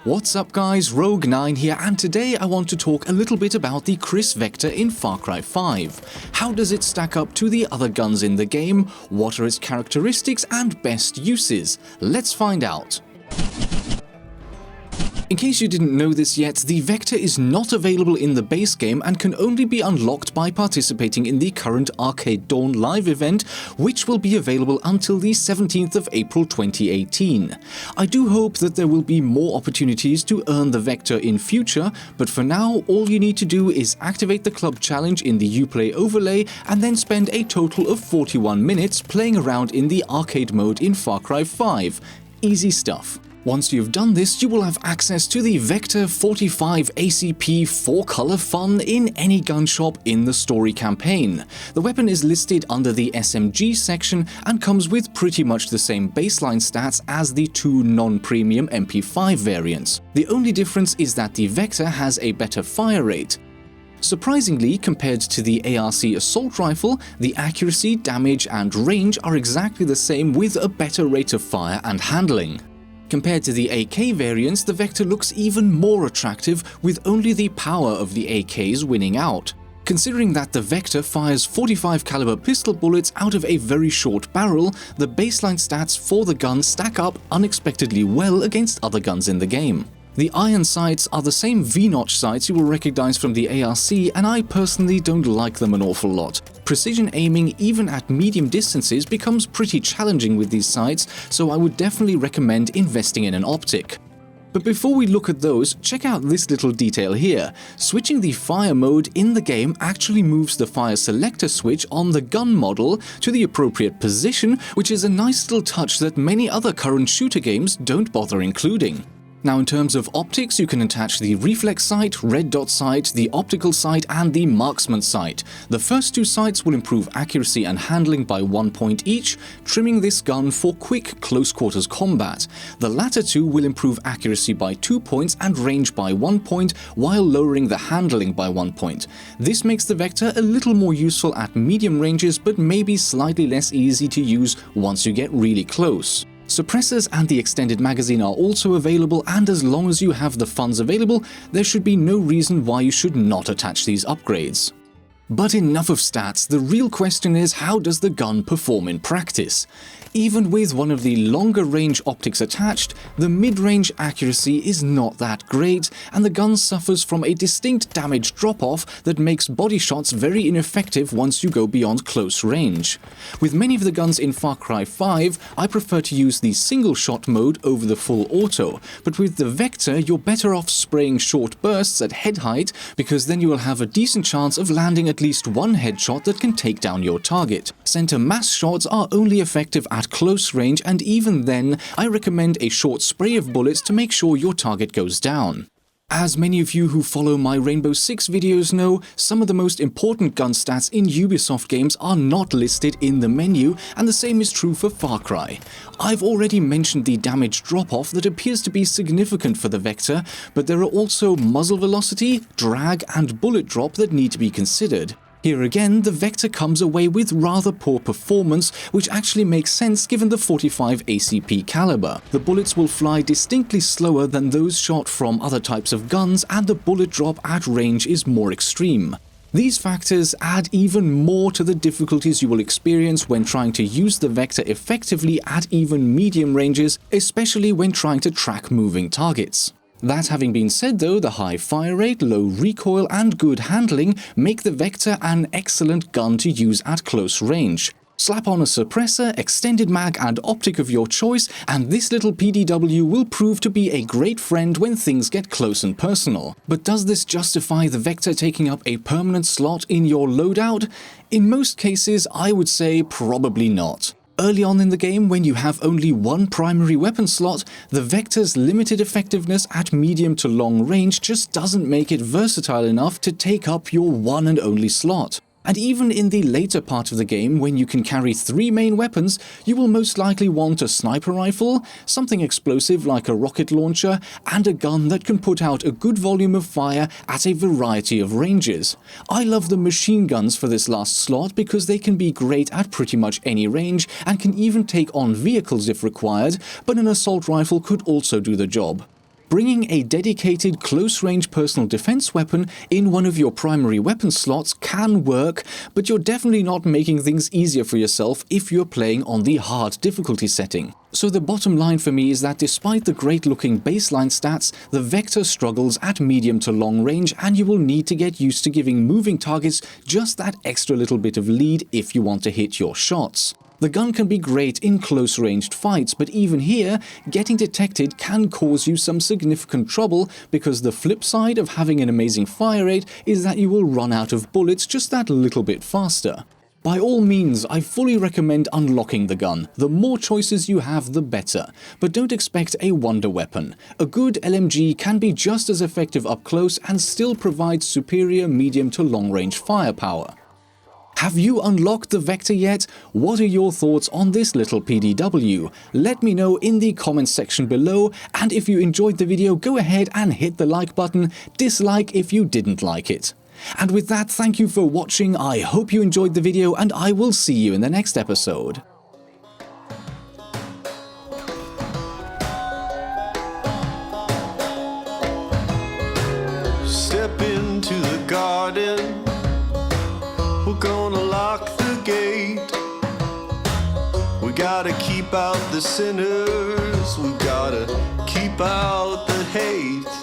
What's up guys, Rogue9 here, and today I want to talk a little bit about the Kriss Vector in Far Cry 5. How does it stack up to the other guns in the game? What are its characteristics and best uses? Let's find out. In case you didn't know this yet, the Vector is not available in the base game and can only be unlocked by participating in the current Arcade Dawn live event, which will be available until the 17th of April 2018. I do hope that there will be more opportunities to earn the Vector in future, but for now, all you need to do is activate the club challenge in the Uplay overlay and then spend a total of 41 minutes playing around in the arcade mode in Far Cry 5. Easy stuff. Once you've done this, you will have access to the Vector 45 ACP 4-color fun in any gun shop in the story campaign. The weapon is listed under the SMG section and comes with pretty much the same baseline stats as the two non-premium MP5 variants. The only difference is that the Vector has a better fire rate. Surprisingly, compared to the ARC assault rifle, the accuracy, damage and range are exactly the same with a better rate of fire and handling. Compared to the AK variants, the Vector looks even more attractive, with only the power of the AKs winning out. Considering that the Vector fires 45 caliber pistol bullets out of a very short barrel, the baseline stats for the gun stack up unexpectedly well against other guns in the game. The iron sights are the same V-notch sights you will recognize from the ARC, and I personally don't like them an awful lot. Precision aiming even at medium distances becomes pretty challenging with these sights, so I would definitely recommend investing in an optic. But before we look at those, check out this little detail here. Switching the fire mode in the game actually moves the fire selector switch on the gun model to the appropriate position, which is a nice little touch that many other current shooter games don't bother including. Now, in terms of optics, you can attach the reflex sight, red dot sight, the optical sight, and the marksman sight. The first two sights will improve accuracy and handling by 1 point each, trimming this gun for quick close quarters combat. The latter two will improve accuracy by 2 points and range by 1 point, while lowering the handling by 1 point. This makes the Vector a little more useful at medium ranges, but maybe slightly less easy to use once you get really close. Suppressors and the extended magazine are also available, and as long as you have the funds available, there should be no reason why you should not attach these upgrades. But enough of stats, the real question is, how does the gun perform in practice? Even with one of the longer range optics attached, the mid-range accuracy is not that great, and the gun suffers from a distinct damage drop-off that makes body shots very ineffective once you go beyond close range. With many of the guns in Far Cry 5, I prefer to use the single-shot mode over the full auto, but with the Vector you're better off spraying short bursts at head height, because then you will have a decent chance of landing at least one headshot that can take down your target. Center mass shots are only effective at close range, and even then, I recommend a short spray of bullets to make sure your target goes down. As many of you who follow my Rainbow Six videos know, some of the most important gun stats in Ubisoft games are not listed in the menu, and the same is true for Far Cry. I've already mentioned the damage drop-off that appears to be significant for the Vector, but there are also muzzle velocity, drag, and bullet drop that need to be considered. Here again, the Vector comes away with rather poor performance, which actually makes sense given the 45 ACP caliber. The bullets will fly distinctly slower than those shot from other types of guns, and the bullet drop at range is more extreme. These factors add even more to the difficulties you will experience when trying to use the Vector effectively at even medium ranges, especially when trying to track moving targets. That having been said though, the high fire rate, low recoil and good handling make the Vector an excellent gun to use at close range. Slap on a suppressor, extended mag and optic of your choice, and this little PDW will prove to be a great friend when things get close and personal. But does this justify the Vector taking up a permanent slot in your loadout? In most cases, I would say probably not. Early on in the game, when you have only one primary weapon slot, the Vector's limited effectiveness at medium to long range just doesn't make it versatile enough to take up your one and only slot. And even in the later part of the game, when you can carry 3 main weapons, you will most likely want a sniper rifle, something explosive like a rocket launcher, and a gun that can put out a good volume of fire at a variety of ranges. I love the machine guns for this last slot because they can be great at pretty much any range and can even take on vehicles if required, but an assault rifle could also do the job. Bringing a dedicated close-range personal defense weapon in one of your primary weapon slots can work, but you're definitely not making things easier for yourself if you're playing on the hard difficulty setting. So the bottom line for me is that despite the great-looking baseline stats, the Vector struggles at medium to long range, and you will need to get used to giving moving targets just that extra little bit of lead if you want to hit your shots. The gun can be great in close-ranged fights, but even here, getting detected can cause you some significant trouble, because the flip side of having an amazing fire rate is that you will run out of bullets just that little bit faster. By all means, I fully recommend unlocking the gun. The more choices you have, the better. But don't expect a wonder weapon. A good LMG can be just as effective up close and still provide superior medium to long-range firepower. Have you unlocked the Vector yet? What are your thoughts on this little PDW? Let me know in the comments section below, and if you enjoyed the video, go ahead and hit the like button, dislike if you didn't like it. And with that, thank you for watching, I hope you enjoyed the video, and I will see you in the next episode. Step into the garden. We're gonna lock the gate. We gotta keep out the sinners. We gotta keep out the hate.